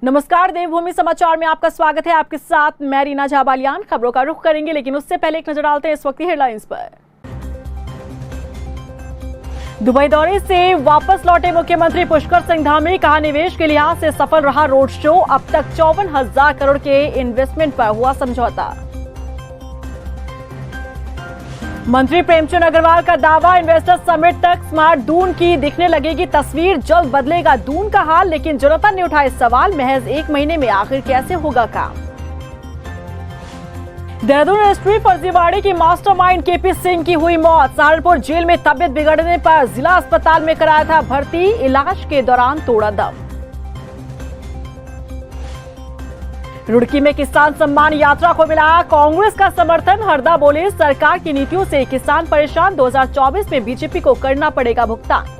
नमस्कार, देवभूमि समाचार में आपका स्वागत है। आपके साथ मैं रीना झाबालियान। खबरों का रुख करेंगे, लेकिन उससे पहले एक नजर डालते हैं इस वक्त की हेडलाइंस पर। दुबई दौरे से वापस लौटे मुख्यमंत्री पुष्कर सिंह धामी, कहा निवेश के लिहाज से सफल रहा रोड शो। अब तक 54,000 करोड़ के इन्वेस्टमेंट पर हुआ समझौता। मंत्री प्रेमचंद अग्रवाल का दावा, इन्वेस्टर्स समिट तक स्मार्ट दून की दिखने लगेगी तस्वीर। जल्द बदलेगा दून का हाल, लेकिन जनता ने उठाए सवाल, महज 1 महीने में आखिर कैसे होगा काम। देहरादून रजिस्ट्री फर्जीवाड़े की मास्टरमाइंड केपी सिंह की हुई मौत। सहारनपुर जेल में तबियत बिगड़ने पर जिला अस्पताल में कराया था भर्ती, इलाज के दौरान तोड़ा दम। रुड़की में किसान सम्मान यात्रा को मिला कांग्रेस का समर्थन। हरदा बोले, सरकार की नीतियों से किसान परेशान, 2024 में बीजेपी को करना पड़ेगा भुगतान।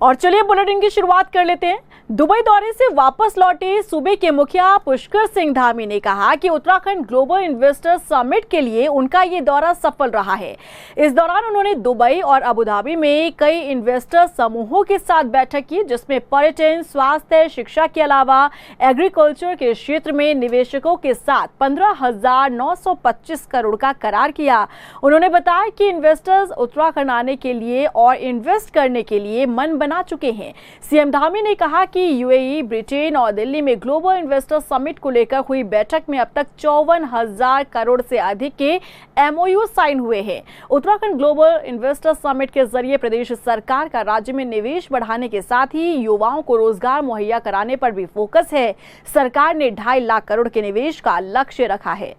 और चलिए बुलेटिन की शुरुआत कर लेते हैं। दुबई दौरे से वापस लौटे सूबे के मुखिया पुष्कर सिंह धामी ने कहा कि उत्तराखंड ग्लोबल इन्वेस्टर्स समिट के लिए उनका ये दौरा सफल रहा है। इस दौरान उन्होंने दुबई और अबू धाबी में कई इन्वेस्टर समूहों के साथ बैठक की, जिसमें पर्यटन, स्वास्थ्य, शिक्षा के अलावा एग्रीकल्चर के क्षेत्र में निवेशकों के साथ 15,925 करोड़ का करार किया। उन्होंने बताया कि इन्वेस्टर्स उत्तराखंड आने के लिए और इन्वेस्ट करने के लिए मन बना चुके हैं। सीएम धामी ने कहा कि यूएई, ब्रिटेन और दिल्ली में ग्लोबल इन्वेस्टर समिट को लेकर हुई बैठक में अब तक 54,000 करोड़ से अधिक के एमओयू साइन हुए हैं। उत्तराखंड ग्लोबल इन्वेस्टर समिट के जरिए प्रदेश सरकार का राज्य में निवेश बढ़ाने के साथ ही युवाओं को रोजगार मुहैया कराने पर भी फोकस है। सरकार ने 2.5 लाख करोड़ के निवेश का लक्ष्य रखा है।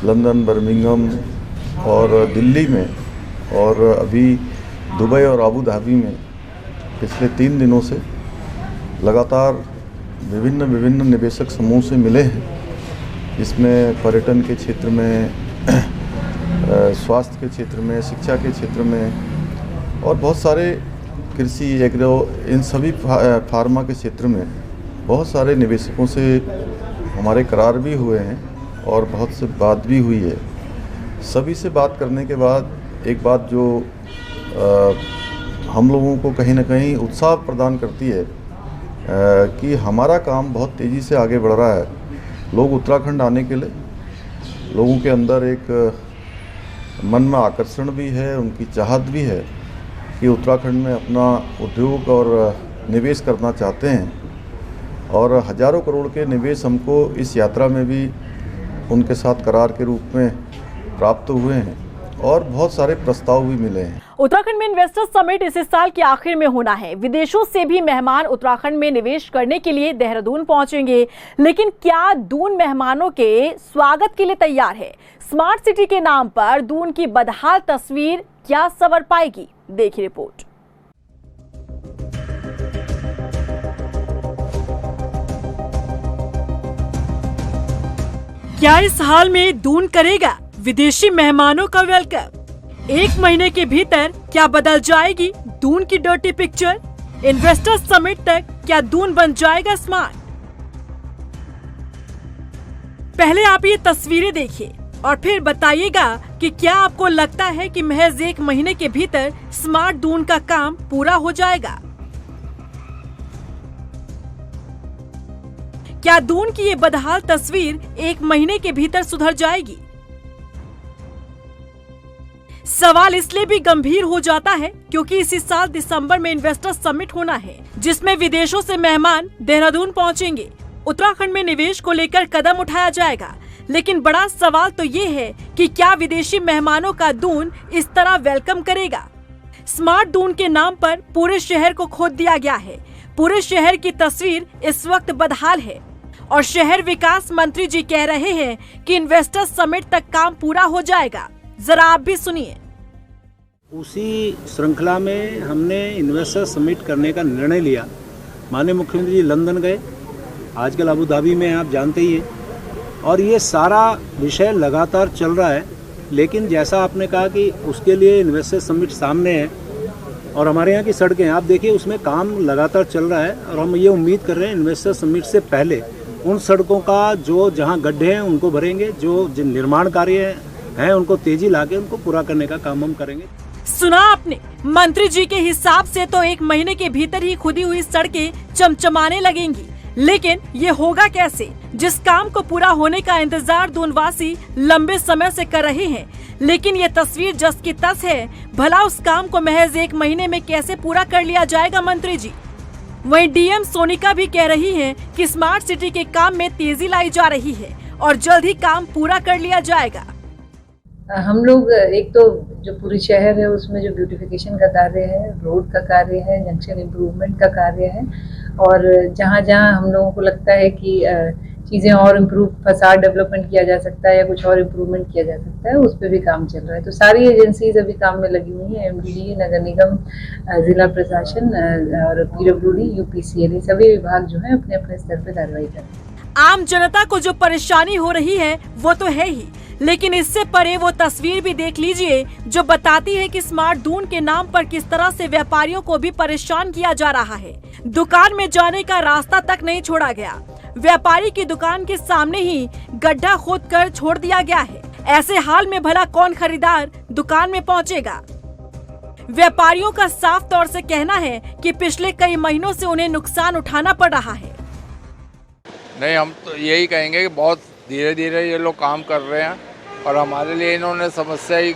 लंदन, बर्मिंघम और दिल्ली में और अभी दुबई और अबू धाबी में पिछले 3 दिनों से लगातार विभिन्न निवेशक समूह से मिले हैं, जिसमें पर्यटन के क्षेत्र में, स्वास्थ्य के क्षेत्र में, शिक्षा के क्षेत्र में और बहुत सारे कृषि, एग्रो, इन सभी फार्मा के क्षेत्र में बहुत सारे निवेशकों से हमारे करार भी हुए हैं और बहुत से बात भी हुई है। सभी से बात करने के बाद एक बात जो हम लोगों को कहीं ना कहीं उत्साह प्रदान करती है कि हमारा काम बहुत तेज़ी से आगे बढ़ रहा है। लोग उत्तराखंड आने के लिए, लोगों के अंदर एक मन में आकर्षण भी है, उनकी चाहत भी है कि उत्तराखंड में अपना उद्योग और निवेश करना चाहते हैं। और हजारों करोड़ के निवेश हमको इस यात्रा में भी उनके साथ करार के रूप में प्राप्त हुए हैं और बहुत सारे प्रस्ताव भी मिले हैं। उत्तराखंड में इन्वेस्टर्स समिट इस साल के आखिर में होना है। विदेशों से भी मेहमान उत्तराखंड में निवेश करने के लिए देहरादून पहुंचेंगे, लेकिन क्या दून मेहमानों के स्वागत के लिए तैयार है? स्मार्ट सिटी के नाम पर दून की बदहाल तस्वीर क्या संवर पाएगी? देखिए रिपोर्ट। क्या इस हाल में दून करेगा विदेशी मेहमानों का वेलकम? 1 महीने के भीतर क्या बदल जाएगी दून की डर्टी पिक्चर? इन्वेस्टर्स समिट तक क्या दून बन जाएगा स्मार्ट? पहले आप ये तस्वीरें देखिए और फिर बताइएगा कि क्या आपको लगता है कि महज 1 महीने के भीतर स्मार्ट दून का काम पूरा हो जाएगा? क्या दून की ये बदहाल तस्वीर 1 महीने के भीतर सुधर जाएगी? सवाल इसलिए भी गंभीर हो जाता है क्योंकि इसी साल दिसंबर में इन्वेस्टर्स समिट होना है, जिसमें विदेशों से मेहमान देहरादून पहुंचेंगे। उत्तराखंड में निवेश को लेकर कदम उठाया जाएगा, लेकिन बड़ा सवाल तो ये है कि क्या विदेशी मेहमानों का दून इस तरह वेलकम करेगा? स्मार्ट दून के नाम पर पूरे शहर को खोद दिया गया है। पूरे शहर की तस्वीर इस वक्त बदहाल है और शहर विकास मंत्री जी कह रहे हैं कि इन्वेस्टर्स समिट तक काम पूरा हो जाएगा। जरा आप भी सुनिए। उसी श्रृंखला में हमने इन्वेस्टर समिट करने का निर्णय लिया। माननीय मुख्यमंत्री जी लंदन गए, आजकल अबू धाबी में आप जानते ही हैं, और ये सारा विषय लगातार चल रहा है। लेकिन जैसा आपने कहा कि उसके लिए इन्वेस्टर समिट सामने है और हमारे यहाँ की सड़कें आप देखिए, उसमें काम लगातार चल रहा है और हम ये उम्मीद कर रहे हैं इन्वेस्टर समिट से पहले उन सड़कों का जो जहाँ गड्ढे हैं उनको भरेंगे, जो निर्माण कार्य हैं उनको तेजी लाके उनको पूरा करने का काम हम करेंगे। सुना आपने, मंत्री जी के हिसाब से तो 1 महीने के भीतर ही खुदी हुई सड़कें चमचमाने लगेंगी। लेकिन ये होगा कैसे, जिस काम को पूरा होने का इंतजार दूनवासी लंबे समय से कर रहे हैं। लेकिन ये तस्वीर जस की तस है, भला उस काम को महज 1 महीने में कैसे पूरा कर लिया जाएगा मंत्री जी। वहीं डीएम सोनिका भी कह रही हैं कि स्मार्ट सिटी के काम में तेजी लाई जा रही है और जल्द ही काम पूरा कर लिया जाएगा। हम लोग एक तो जो पूरी शहर है उसमें जो ब्यूटिफिकेशन का कार्य है, रोड का कार्य है, जंक्शन इम्प्रूवमेंट का कार्य है, और जहाँ जहाँ हम लोगों को लगता है कि चीज़ें और इम्प्रूव, फसाड डेवलपमेंट किया जा सकता है या कुछ और इम्प्रूवमेंट किया जा सकता है, उस पर भी काम चल रहा है। तो सारी एजेंसीज अभी काम में लगी हुई हैं, एमडीडी, नगर निगम, जिला प्रशासन और पीडब्ल्यूडी, यूपीसीएल, सभी विभाग जो है अपने अपने स्तर पर कार्रवाई कर रहे हैं। आम जनता को जो परेशानी हो रही है वो तो है ही, लेकिन इससे परे वो तस्वीर भी देख लीजिए जो बताती है कि स्मार्ट दून के नाम पर किस तरह से व्यापारियों को भी परेशान किया जा रहा है। दुकान में जाने का रास्ता तक नहीं छोड़ा गया, व्यापारी की दुकान के सामने ही गड्ढा खोदकर छोड़ दिया गया है। ऐसे हाल में भला कौन खरीदार दुकान में पहुंचेगा। व्यापारियों का साफ तौर से कहना है कि पिछले कई महीनों से उन्हें नुकसान उठाना पड़ रहा है। नहीं, हम तो यही कहेंगे कि बहुत धीरे धीरे ये लोग काम कर रहे हैं और हमारे लिए इन्होंने समस्या ही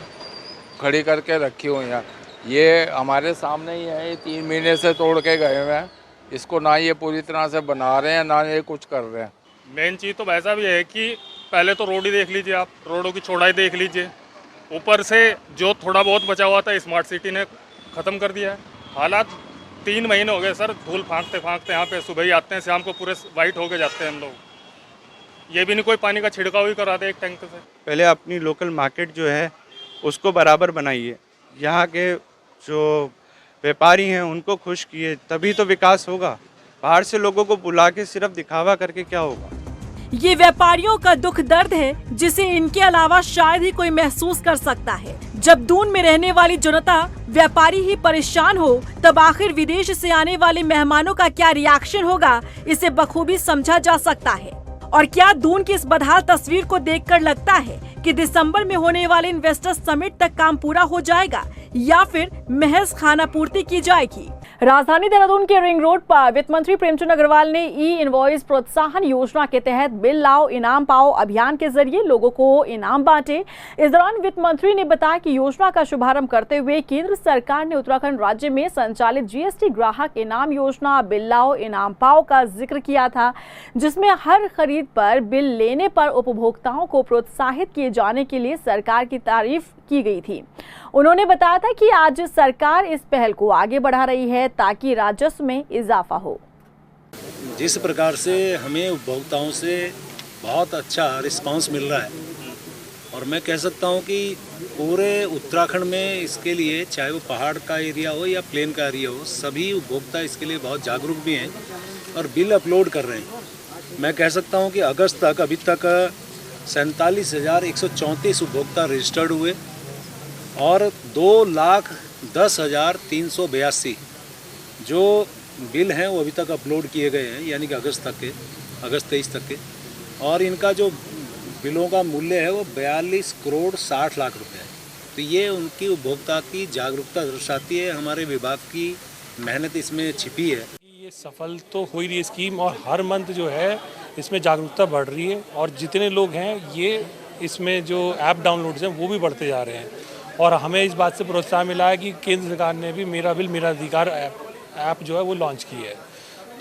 खड़ी करके रखी हुई है। ये हमारे सामने ही है, ये 3 महीने से तोड़ के गए हुए हैं। इसको ना ये पूरी तरह से बना रहे हैं, ना ये कुछ कर रहे हैं। मेन चीज़ तो वैसा भी है कि पहले तो रोड ही देख लीजिए आप, रोडों की चौड़ाई देख लीजिए। ऊपर से जो थोड़ा बहुत बचा हुआ था स्मार्ट सिटी ने ख़त्म कर दिया है। हालात 3 महीने हो गए सर, धूल फाँकते फाँकते यहाँ पे सुबह ही आते हैं, शाम को पूरे वाइट होके जाते हैं हम लोग। ये भी नहीं कोई पानी का छिड़काव ही कराते एक टैंक से। पहले अपनी लोकल मार्केट जो है उसको बराबर बनाइए, यहाँ के जो व्यापारी हैं उनको खुश किए, तभी तो विकास होगा। बाहर से लोगों को बुला के सिर्फ दिखावा करके क्या होगा। ये व्यापारियों का दुख दर्द है जिसे इनके अलावा शायद ही कोई महसूस कर सकता है। जब दून में रहने वाली जनता, व्यापारी ही परेशान हो, तब आखिर विदेश से आने वाले मेहमानों का क्या रिएक्शन होगा, इसे बखूबी समझा जा सकता है। और क्या दून की इस बदहाल तस्वीर को देखकर लगता है कि दिसंबर में होने वाले इन्वेस्टर्स समिट तक काम पूरा हो जाएगा या फिर महज खाना पूर्ति की जाएगी। राजधानी देहरादून के रिंग रोड पर वित्त मंत्री प्रेमचंद अग्रवाल ने ई इनवॉइस प्रोत्साहन योजना के तहत बिल लाओ इनाम पाओ अभियान के जरिए लोगों को इनाम बांटे। इस दौरान वित्त मंत्री ने बताया कि योजना का शुभारंभ करते हुए केंद्र सरकार ने उत्तराखंड राज्य में संचालित जीएसटी ग्राहक इनाम योजना बिल लाओ इनाम पाओ का जिक्र किया था, जिसमें हर खरीद पर बिल लेने पर उपभोक्ताओं को प्रोत्साहित किए जाने के लिए सरकार की तारीफ की गई थी। उन्होंने बताया था कि आज सरकार इस पहल को आगे बढ़ा रही है ताकि राजस्व में इजाफा हो। जिस प्रकार से हमें उपभोक्ताओं से बहुत अच्छा रिस्पांस मिल रहा है, और मैं कह सकता हूं कि पूरे उत्तराखंड में इसके लिए, चाहे वो पहाड़ का एरिया हो या प्लेन का एरिया हो, सभी उपभोक्ता इसके लिए बहुत जागरूक भी हैं और बिल अपलोड कर रहे हैं। मैं कह सकता हूं कि अगस्त तक अभी तक 47,134 उपभोक्ता रजिस्टर्ड हुए और 2,10,382 जो बिल हैं वो अभी तक अपलोड किए गए हैं, यानी कि अगस्त 23 तक के। और इनका जो बिलों का मूल्य है वो 42 करोड़ 60 लाख रुपए है। तो ये उनकी उपभोक्ता की जागरूकता दर्शाती है। हमारे विभाग की मेहनत इसमें छिपी है। ये सफल तो हो ही रही है स्कीम, और हर मंथ जो है इसमें जागरूकता बढ़ रही है, और जितने लोग हैं ये इसमें जो ऐप डाउनलोड्स हैं वो भी बढ़ते जा रहे हैं। और हमें इस बात से प्रोत्साहन मिला है कि केंद्र सरकार ने भी मेरा बिल मेरा अधिकार ऐप जो है वो लॉन्च की है।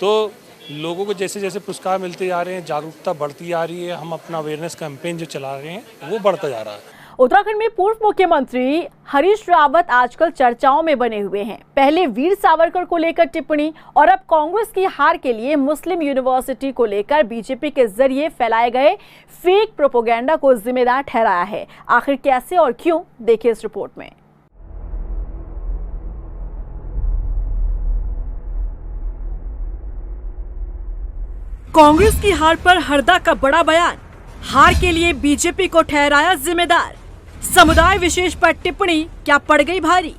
तो लोगों को जैसे जैसे पुरस्कार मिलते जा रहे हैं, जागरूकता बढ़ती जा रही है, हम अपना अवेयरनेस कैंपेन जो चला रहे हैं वो बढ़ता जा रहा है। उत्तराखंड में पूर्व मुख्यमंत्री हरीश रावत आजकल चर्चाओं में बने हुए हैं। पहले वीर सावरकर को लेकर टिप्पणी और अब कांग्रेस की हार के लिए मुस्लिम यूनिवर्सिटी को लेकर बीजेपी के जरिए फैलाए गए फेक प्रोपेगेंडा को जिम्मेदार ठहराया है। आखिर कैसे और क्यों, देखिए इस रिपोर्ट में। कांग्रेस की हार पर हरदा का बड़ा बयान, हार के लिए बीजेपी को ठहराया जिम्मेदार। समुदाय विशेष पर टिप्पणी क्या पड़ गई भारी।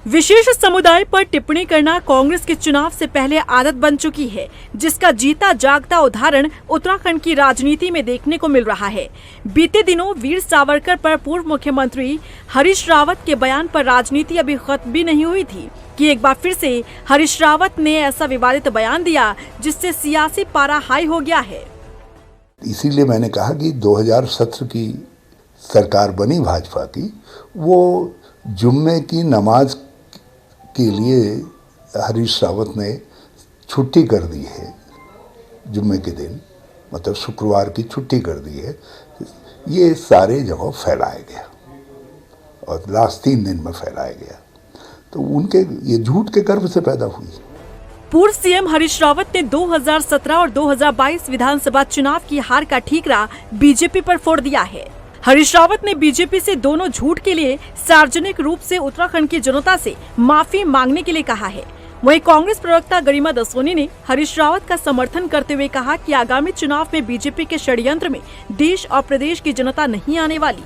विशेष समुदाय पर टिप्पणी करना कांग्रेस के चुनाव से पहले आदत बन चुकी है, जिसका जीता जागता उदाहरण उत्तराखंड की राजनीति में देखने को मिल रहा है। बीते दिनों वीर सावरकर पर पूर्व मुख्यमंत्री हरीश रावत के बयान पर राजनीति अभी खत्म भी नहीं हुई थी कि एक बार फिर से हरीश रावत ने ऐसा विवादित बयान दिया जिससे सियासी पारा हाई हो गया है। इसीलिए मैंने कहा कि 2017 की सरकार बनी भाजपा की, वो जुम्मे की नमाज के लिए हरीश रावत ने छुट्टी कर दी है। जुम्मे के दिन मतलब शुक्रवार की छुट्टी कर दी है। ये सारे जगह फैलाया गया और लास्ट 3 दिन में फैलाया गया, तो उनके ये झूठ के गर्भ से पैदा हुई। पूर्व सीएम हरीश रावत ने 2017 और 2022 विधानसभा चुनाव की हार का ठीकरा बीजेपी पर फोड़ दिया है। हरीश रावत ने बीजेपी से दोनों झूठ के लिए सार्वजनिक रूप से उत्तराखंड की जनता से माफी मांगने के लिए कहा है। वहीं कांग्रेस प्रवक्ता गरिमा दसोनी ने हरीश रावत का समर्थन करते हुए कहा कि आगामी चुनाव में बीजेपी के षड्यंत्र में देश और प्रदेश की जनता नहीं आने वाली।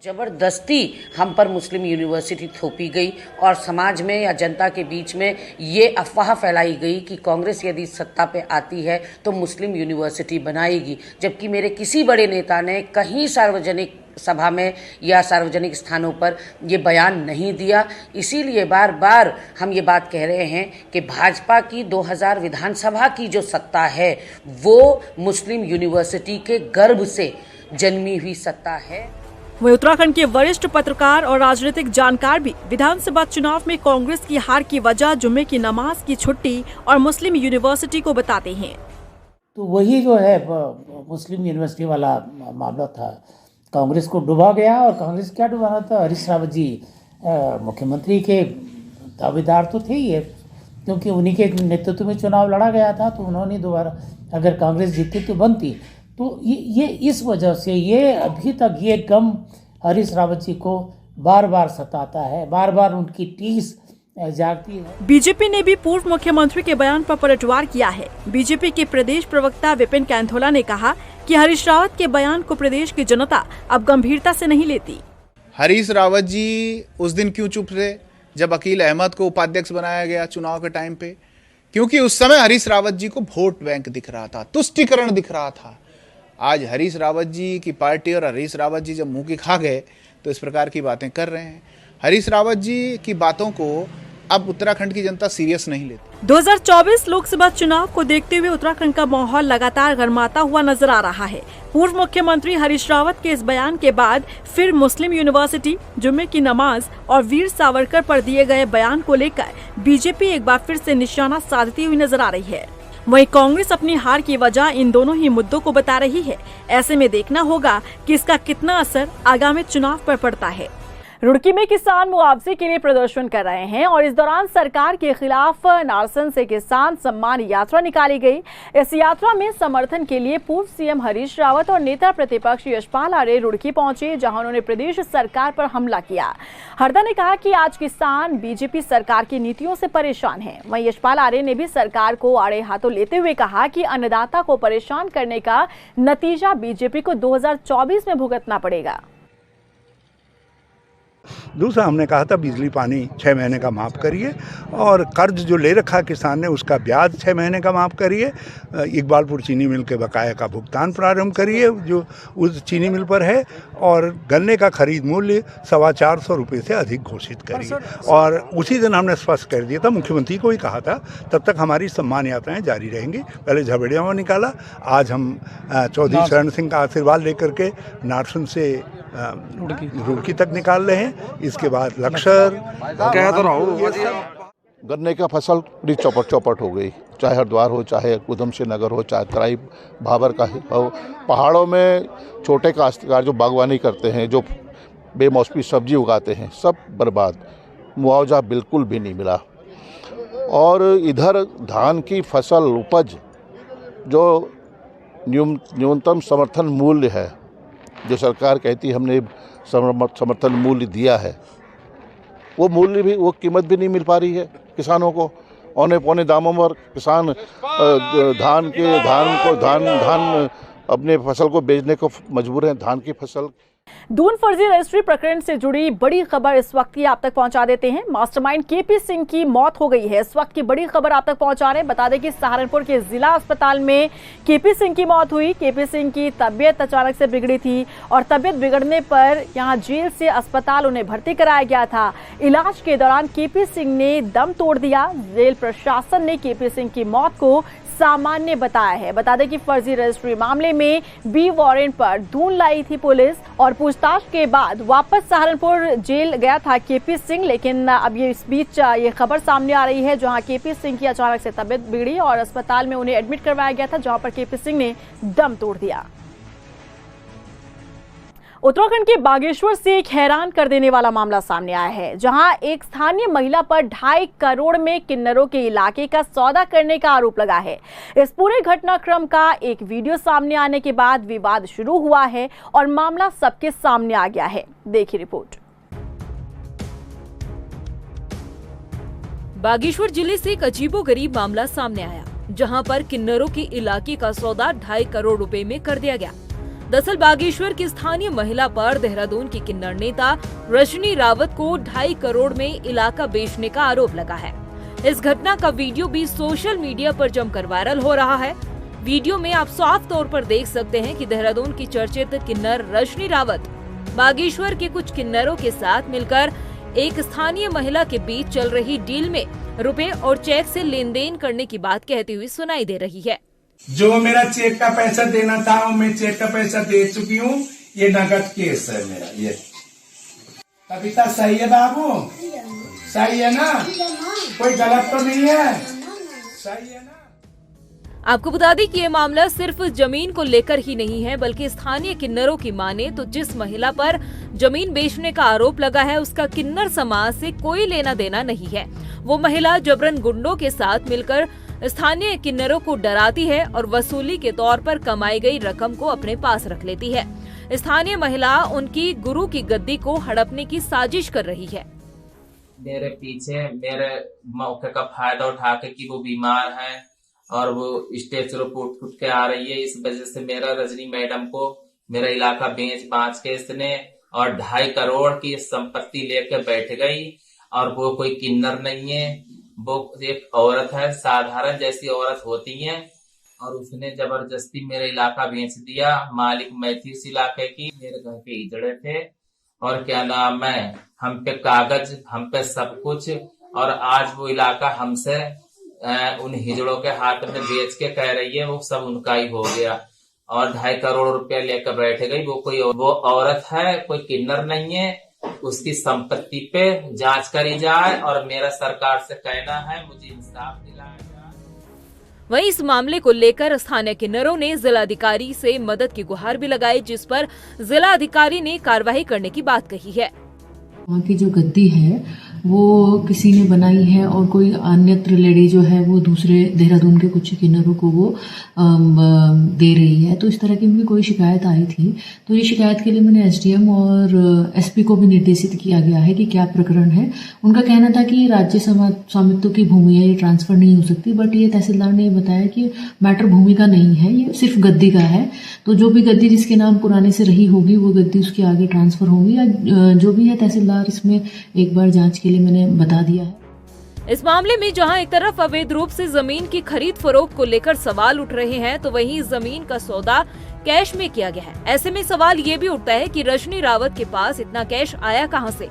जबरदस्ती हम पर मुस्लिम यूनिवर्सिटी थोपी गई और समाज में या जनता के बीच में ये अफवाह फैलाई गई कि कांग्रेस यदि सत्ता पे आती है तो मुस्लिम यूनिवर्सिटी बनाएगी, जबकि मेरे किसी बड़े नेता ने कहीं सार्वजनिक सभा में या सार्वजनिक स्थानों पर ये बयान नहीं दिया। इसीलिए बार बार हम ये बात कह रहे हैं कि भाजपा की 2000 विधानसभा की जो सत्ता है वो मुस्लिम यूनिवर्सिटी के गर्भ से जन्मी हुई सत्ता है। वहीं उत्तराखंड के वरिष्ठ पत्रकार और राजनीतिक जानकार भी विधानसभा चुनाव में कांग्रेस की हार की वजह जुम्मे की नमाज की छुट्टी और मुस्लिम यूनिवर्सिटी को बताते हैं। तो वही जो है मुस्लिम यूनिवर्सिटी वाला मामला था, कांग्रेस को डुबा गया। और कांग्रेस क्या डुबाना था, हरीश रावत जी मुख्यमंत्री के दावेदार तो थे ही है, क्योंकि उन्हीं के नेतृत्व में चुनाव लड़ा गया था, तो उन्होंने दोबारा अगर कांग्रेस जीतती तो बनती। तो ये इस वजह से ये अभी तक ये गम हरीश रावत जी को बार बार सताता है, बार बार उनकी टीस जागती है। बीजेपी ने भी पूर्व मुख्यमंत्री के बयान पर पलटवार किया है। बीजेपी के प्रदेश प्रवक्ता विपिन कैंथोला ने कहा कि हरीश रावत के बयान को प्रदेश की जनता अब गंभीरता से नहीं लेती। हरीश रावत जी उस दिन क्यों चुप रहे जब अकील अहमद को उपाध्यक्ष बनाया गया चुनाव के टाइम पे? क्योंकि उस समय हरीश रावत जी को वोट बैंक दिख रहा था, तुष्टीकरण दिख रहा था। आज हरीश रावत जी की पार्टी और हरीश रावत जी जब मुंह की खा गए तो इस प्रकार की बातें कर रहे हैं। हरीश रावत जी की बातों को अब उत्तराखंड की जनता सीरियस नहीं लेती। 2024 लोकसभा चुनाव को देखते हुए उत्तराखंड का माहौल लगातार गरमाता हुआ नजर आ रहा है। पूर्व मुख्यमंत्री हरीश रावत के इस बयान के बाद फिर मुस्लिम यूनिवर्सिटी, जुम्मे की नमाज और वीर सावरकर पर दिए गए बयान को लेकर बीजेपी एक बार फिर से निशाना साधती हुई नजर आ रही है। वहीं कांग्रेस अपनी हार की वजह इन दोनों ही मुद्दों को बता रही है। ऐसे में देखना होगा कि इसका कितना असर आगामी चुनाव पर पड़ता है। रुड़की में किसान मुआवजे के लिए प्रदर्शन कर रहे हैं और इस दौरान सरकार के खिलाफ नारसन से किसान सम्मान यात्रा निकाली गई। इस यात्रा में समर्थन के लिए पूर्व सीएम हरीश रावत और नेता प्रतिपक्ष यशपाल आर्य रुड़की पहुंचे, जहां उन्होंने प्रदेश सरकार पर हमला किया। हरदा ने कहा कि आज किसान बीजेपी सरकार की नीतियों से परेशान हैं। वहीं यशपाल आर्य ने भी सरकार को आड़े हाथों लेते हुए कहा कि अन्नदाता को परेशान करने का नतीजा बीजेपी को 2024 में भुगतना पड़ेगा। दूसरा हमने कहा था बिजली पानी 6 महीने का माफ़ करिए और कर्ज जो ले रखा किसान ने उसका ब्याज 6 महीने का माफ़ करिए। इकबालपुर चीनी मिल के बकाया का भुगतान प्रारंभ करिए जो उस चीनी मिल पर है, और गन्ने का खरीद मूल्य 425 रुपये से अधिक घोषित करिए। और उसी दिन हमने स्पष्ट कर दिया था, मुख्यमंत्री को ही कहा था, तब तक हमारी सम्मान यात्राएँ जारी रहेंगी। पहले झबड़िया में निकाला, आज हम चौधरी शरण सिंह का आशीर्वाद लेकर के नारसन से रुड़की तक निकाल रहे हैं। इसके बाद लक्सर गन्ने का फसल पूरी चौपट हो गई, चाहे हरिद्वार हो, चाहे उधमसिंह नगर हो, चाहे तराई भाबर का हो। पहाड़ों में छोटे काश्तकार जो बागवानी करते हैं, जो बेमौसमी सब्जी उगाते हैं, सब बर्बाद, मुआवजा बिल्कुल भी नहीं मिला। और इधर धान की फसल उपज जो न्यूनतम समर्थन मूल्य है, जो सरकार कहती है हमने समर्थन मूल्य दिया है, वो मूल्य भी, वो कीमत भी नहीं मिल पा रही है किसानों को। औने पौने दामों पर किसान धान अपने फसल को बेचने को मजबूर हैं। धान की फसल दून फर्जी रजिस्ट्री प्रकरण से जुड़ी बड़ी खबर इस वक्त की आप तक पहुंचा देते हैं। मास्टरमाइंड केपी सिंह की मौत हो गई है। इस वक्त की बड़ी खबर आप तक पहुंचा रहे हैं। बता दें कि सहारनपुर के जिला अस्पताल में केपी सिंह की मौत हुई। केपी सिंह की तबीयत अचानक से बिगड़ी थी और तबीयत बिगड़ने पर यहां जेल से अस्पताल उन्हें भर्ती कराया गया था। इलाज के दौरान केपी सिंह ने दम तोड़ दिया। जेल प्रशासन ने केपी सिंह की मौत को सामान्य बताया है। बता दें कि फर्जी रजिस्ट्री मामले में बी वारंट पर दून लाई थी पुलिस और पूछताछ के बाद वापस सहारनपुर जेल गया था केपी सिंह। लेकिन अब ये इस बीच ये खबर सामने आ रही है जहां केपी सिंह की अचानक से तबीयत बिगड़ी और अस्पताल में उन्हें एडमिट करवाया गया था, जहां पर केपी सिंह ने दम तोड़ दिया। उत्तराखंड के बागेश्वर से एक हैरान कर देने वाला मामला सामने आया है, जहां एक स्थानीय महिला पर 2.5 करोड़ में किन्नरों के इलाके का सौदा करने का आरोप लगा है। इस पूरे घटनाक्रम का एक वीडियो सामने आने के बाद विवाद शुरू हुआ है और मामला सबके सामने आ गया है। देखिए रिपोर्ट। बागेश्वर जिले से एक अजीबोगरीब मामला सामने आया, जहां पर किन्नरों के इलाके का सौदा 2.5 करोड़ रुपए में कर दिया गया। दरअसल बागेश्वर की स्थानीय महिला पर देहरादून की किन्नर नेता रजनी रावत को 2.5 करोड़ में इलाका बेचने का आरोप लगा है। इस घटना का वीडियो भी सोशल मीडिया पर जमकर वायरल हो रहा है। वीडियो में आप साफ तौर पर देख सकते हैं कि देहरादून की चर्चित किन्नर रजनी रावत बागेश्वर के कुछ किन्नरों के साथ मिलकर एक स्थानीय महिला के बीच चल रही डील में रुपए और चेक से लेन देन करने की बात कहती हुई सुनाई दे रही है। जो मेरा चेक का पैसा देना था वो मैं चेक का पैसा दे चुकी हूँ। ये नगद केस है मेरा। ये कविता सही है बाबू? सही है ना? कोई गलत तो नहीं है? सही है ना? आपको बता दें कि ये मामला सिर्फ जमीन को लेकर ही नहीं है, बल्कि स्थानीय किन्नरों की माने तो जिस महिला पर जमीन बेचने का आरोप लगा है उसका किन्नर समाज से कोई लेना देना नहीं है। वो महिला जबरन गुंडों के साथ मिलकर स्थानीय किन्नरों को डराती है और वसूली के तौर पर कमाई गई रकम को अपने पास रख लेती है। स्थानीय महिला उनकी गुरु की गद्दी को हड़पने की साजिश कर रही है। मेरे पीछे मेरे मौके का फायदा उठा के कि वो बीमार है और वो स्टेज से फुट के आ रही है, इस वजह से मेरा रजनी मैडम को मेरा इलाका बेच के इसने और 2.5 करोड़ की संपत्ति लेकर बैठ गई। और वो कोई किन्नर नहीं है, वो एक औरत है, साधारण जैसी औरत होती है। और उसने जबरदस्ती मेरा इलाका बेच दिया। मालिक मैं थी इस इलाके की, मेरे घर के इजड़े थे और क्या नाम है, हम पे कागज, हम पे सब कुछ। और आज वो इलाका हमसे उन हिजड़ों के हाथ में बेच के कह रही है वो सब उनका ही हो गया और 2.5 करोड़ रुपया लेकर बैठ गई। वो औरत है, कोई किन्नर नहीं है। उसकी संपत्ति पे जांच करी जाए और मेरा सरकार से कहना है मुझे इंसाफ दिलाया जाए। वहीं इस मामले को लेकर स्थानीय किन्नरों ने जिलाधिकारी से मदद की गुहार भी लगाई, जिस पर जिलाधिकारी ने कार्रवाई करने की बात कही है। वहाँ की जो गद्दी है वो किसी ने बनाई है और कोई अन्यत्र लेडी जो है वो दूसरे देहरादून के कुछ किन्नरों को वो दे रही है। तो इस तरह की उनकी कोई शिकायत आई थी, तो ये शिकायत के लिए मैंने एसडीएम और एसपी को भी निर्देशित किया गया है कि क्या प्रकरण है। उनका कहना था कि राज्य स्वामित्व की भूमि है, ये ट्रांसफर नहीं हो सकती, बट ये तहसीलदार ने बताया कि मैटर भूमि का नहीं है, ये सिर्फ गद्दी का है। तो जो भी गद्दी जिसके नाम पुराने से रही होगी वो गद्दी उसके आगे ट्रांसफर होगी या जो भी है, तहसीलदार इसमें एक बार जांच के लिए मैंने बता दिया है। इस मामले में जहां एक तरफ अवैध रूप से जमीन की खरीद फरोख्त को लेकर सवाल उठ रहे हैं, तो वहीं जमीन का सौदा कैश में किया गया है। ऐसे में सवाल ये भी उठता है कि रजनी रावत के पास इतना कैश आया कहां से?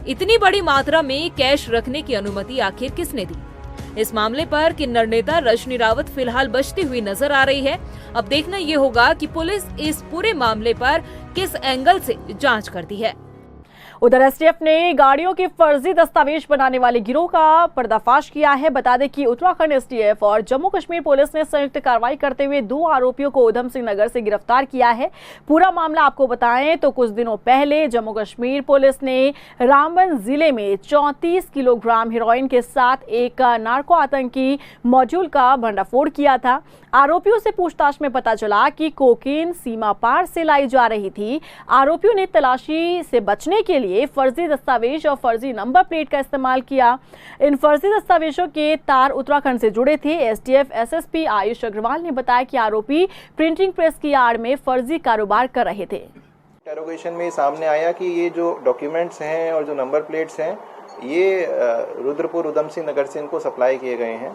इतनी बड़ी मात्रा में कैश रखने की अनुमति आखिर किसने दी? इस मामले पर किन्नर नेता रजनी रावत फिलहाल बचती हुई नजर आ रही है। अब देखना ये होगा कि पुलिस इस पूरे मामले पर किस एंगल से जांच करती है। उधर एसटीएफ ने गाड़ियों के फर्जी दस्तावेज बनाने वाले गिरोह का पर्दाफाश किया है। बता दें कि उत्तराखंड एसटीएफ और जम्मू कश्मीर पुलिस ने संयुक्त कार्रवाई करते हुए 2 आरोपियों को उधम सिंह नगर से गिरफ्तार किया है। पूरा मामला आपको बताएं तो कुछ दिनों पहले जम्मू कश्मीर पुलिस ने रामबन जिले में 34 किलोग्राम हेरोइन के साथ एक नार्को आतंकी मॉड्यूल का भंडाफोड़ किया था। आरोपियों से पूछताछ में पता चला कि कोकीन सीमा पार से लाई जा रही थी। आरोपियों ने तलाशी से बचने के लिए फर्जी दस्तावेज और फर्जी नंबर प्लेट का इस्तेमाल किया। इन फर्जी दस्तावेजों के तार उत्तराखंड से जुड़े थे। एसटीएफ एसएसपी आयुष अग्रवाल ने बताया कि आरोपी प्रिंटिंग प्रेस की आड़ में फर्जी कारोबार कर रहे थे। इंटेरोगेशन में सामने आया कि ये जो डॉक्यूमेंट्स हैं और जो नंबर प्लेट्स हैं ये रुद्रपुर उधम सिंह नगर से इनको सप्लाई किए गए हैं।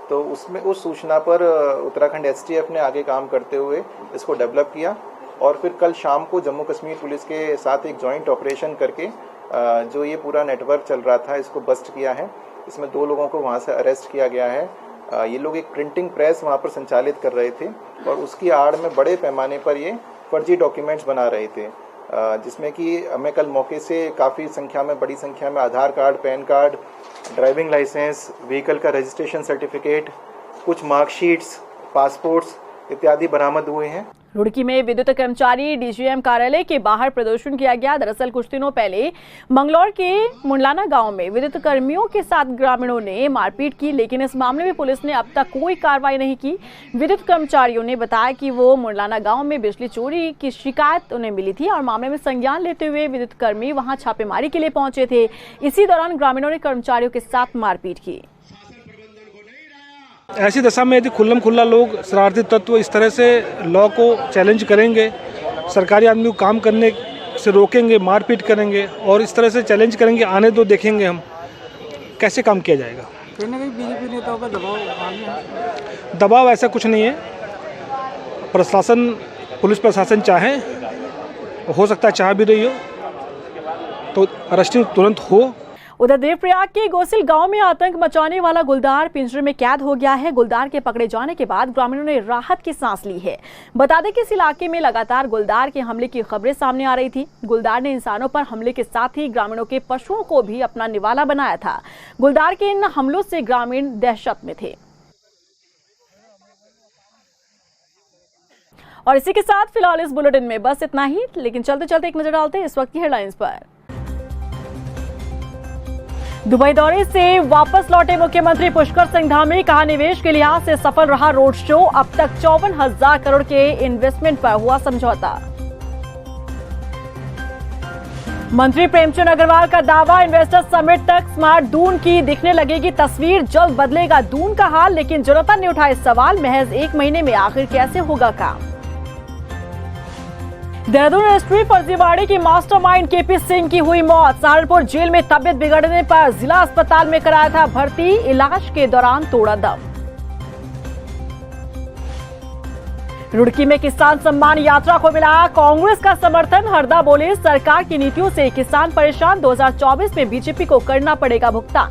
तो उसमें उस सूचना पर उत्तराखंड एसटीएफ ने आगे काम करते हुए इसको डेवलप किया और फिर कल शाम को जम्मू कश्मीर पुलिस के साथ एक जॉइंट ऑपरेशन करके जो ये पूरा नेटवर्क चल रहा था इसको बस्ट किया है। इसमें 2 लोगों को वहाँ से अरेस्ट किया गया है। ये लोग एक प्रिंटिंग प्रेस वहाँ पर संचालित कर रहे थे और उसकी आड़ में बड़े पैमाने पर ये फर्जी डॉक्यूमेंट्स बना रहे थे, जिसमें कि हमें कल मौके से काफ़ी संख्या में, बड़ी संख्या में Aadhaar card, PAN card, driving licence, vehicle का रजिस्ट्रेशन सर्टिफिकेट, कुछ मार्कशीट्स, पासपोर्ट्स इत्यादि बरामद हुए हैं। रुड़की में विद्युत कर्मचारी डीजीएम कार्यालय के बाहर प्रदर्शन किया गया। दरअसल कुछ दिनों पहले मंगलौर के मुंडलाना गांव में विद्युत कर्मियों के साथ ग्रामीणों ने मारपीट की, लेकिन इस मामले में पुलिस ने अब तक कोई कार्रवाई नहीं की। विद्युत कर्मचारियों ने बताया कि वो मुंडलाना गांव में बिजली चोरी की शिकायत उन्हें मिली थी और मामले में संज्ञान लेते हुए विद्युत कर्मी वहां छापेमारी के लिए पहुंचे थे। इसी दौरान ग्रामीणों ने कर्मचारियों के साथ मारपीट की। ऐसी दशा में यदि खुल्लम खुल्ला लोग, शरारती तत्व इस तरह से लॉ को चैलेंज करेंगे, सरकारी आदमी को काम करने से रोकेंगे, मारपीट करेंगे और इस तरह से चैलेंज करेंगे, आने दो देखेंगे हम कैसे काम किया जाएगा। कहीं ना कहीं बीजेपी नेताओं का दबाव ऐसा कुछ नहीं है। प्रशासन, पुलिस प्रशासन चाहे, हो सकता है चाह भी रही हो तो अरेस्टिंग तुरंत हो। उधर देवप्रयाग के गोसिल गांव में आतंक मचाने वाला गुलदार पिंजरे में कैद हो गया है। गुलदार के पकड़े जाने के बाद ग्रामीणों ने राहत की सांस ली है। बता दें कि इस इलाके में लगातार गुलदार के हमले की खबरें सामने आ रही थी। गुलदार ने इंसानों पर हमले के साथ ही ग्रामीणों के पशुओं को भी अपना निवाला बनाया था। गुलदार के इन हमलों से ग्रामीण दहशत में थे। और इसी के साथ फिलहाल इस बुलेटिन में बस इतना ही, लेकिन चलते चलते एक नजर डालते हैं इस वक्त की हेडलाइंस पर। दुबई दौरे से वापस लौटे मुख्यमंत्री पुष्कर सिंह धामी, कहा निवेश के लिहाज से सफल रहा रोड शो। अब तक 54,000 करोड़ के इन्वेस्टमेंट पर हुआ समझौता। मंत्री प्रेमचंद अग्रवाल का दावा, इन्वेस्टर समिट तक स्मार्ट दून की दिखने लगेगी तस्वीर। जल्द बदलेगा दून का हाल, लेकिन जनता ने उठाए सवाल, महज 1 महीने में आखिर कैसे होगा काम। देहरादून रजिस्ट्री फर्जीवाड़े की मास्टरमाइंड केपी सिंह की हुई मौत। सहारनपुर जेल में तबियत बिगड़ने पर जिला अस्पताल में कराया था भर्ती, इलाज के दौरान तोड़ा दम। रुड़की में किसान सम्मान यात्रा को मिला कांग्रेस का समर्थन। हरदा बोले सरकार की नीतियों से किसान परेशान, 2024 में बीजेपी को करना पड़ेगा भुगतान।